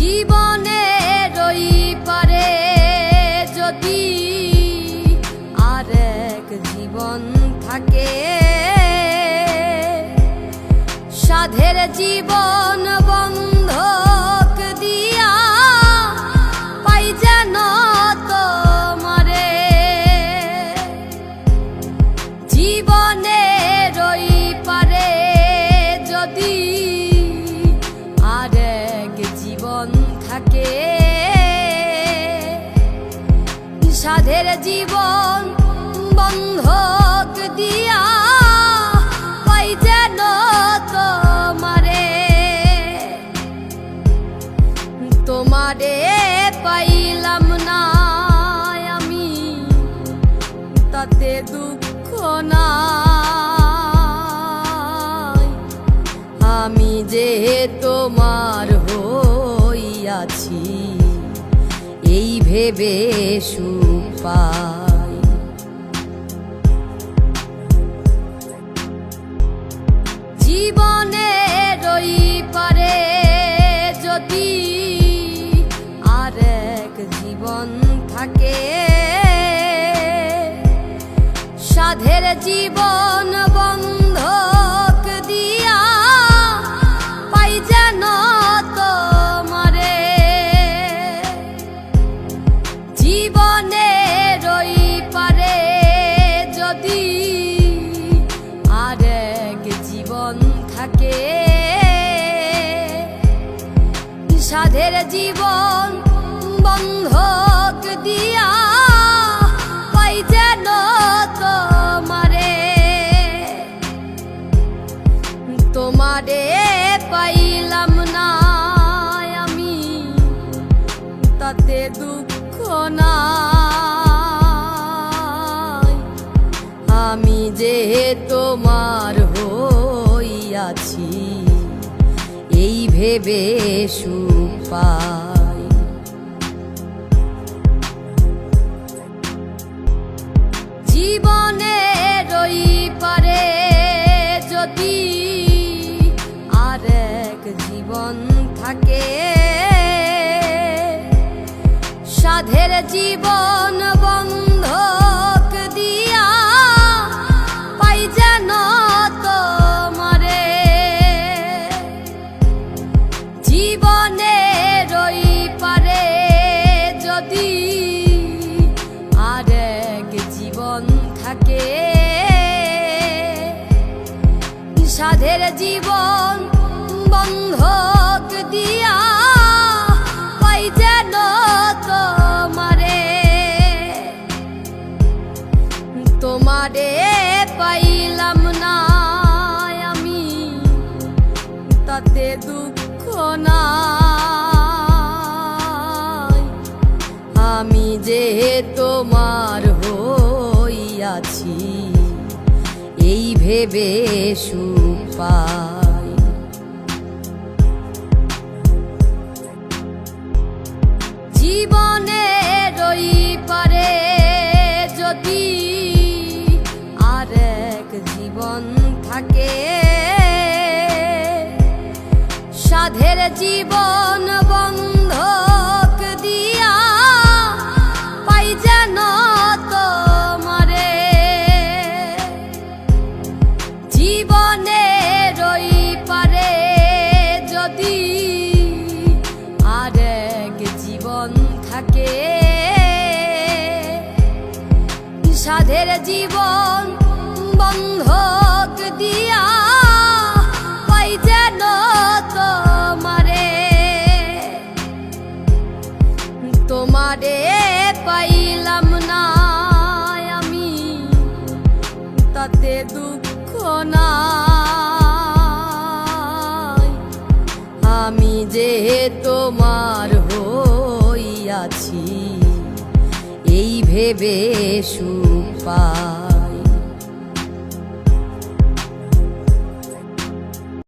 জীবনের ওই পারে যদি আরেক জীবন থাকে, সাধের জীবন বন্ধক দিয়া পাই যেন তোমারে। জীবনের ওই পারে যদি আরেক জীবন থাকে, সাধের জীবন বন্ধক দিয়া পাই যেন তোমারে। তোমারে পাইলাম না আমি, তাতে দুঃখ নাই। আমি যে তোমার হইয়াছি, এই ভেবে সুখ পাই। জীবনের ওই পারে যদি আরেক জীবন থাকে, সাধের জীবন বন্ধক দিয়া পাই যেন তোমারে। জীবনের ওই পারে যদি আরেক জীবন থাকে, সাধের জীবন বন্ধক দিয়া পাই যেন তোমারে। তোমারে পাইলাম না আমি, তাতে দুঃখ নাই। আমি যে তোমার হইয়াছি, এই ভেবে সুখ পাই। জীবনের ওই পারে যদি আরেক জীবন থাকে, সাধের জীবন বন্ধক দিয়া পাই যেন তোমারে। জীবনের ওই পারে যদি আরেক জীবন থাকে, সাধের জীবন বন্ধক দিয়া পাই যেন তোমারে। তোমারে পাইলাম না আমি, তাতে দুঃখ নাই। আমি যে তোমার হইয়াছি, এই ভেবে সুখ পাই। জীবনের ওই পারে যদি আরেক জীবন থাকে, সাধের জীবন বন্ধক দিয়া পাই যেন তোমারে। জীবনের ওই পারে যদি আরেক জীবন থাকে, সাধের জীবন বন্ধক দিয়া পাই যেন তোমারে। তোমারে পাইলাম না আমি, তাতে দুঃখ নাই। আমি যে তোমার হইয়াছি, এই ভেবে সুখ পাই।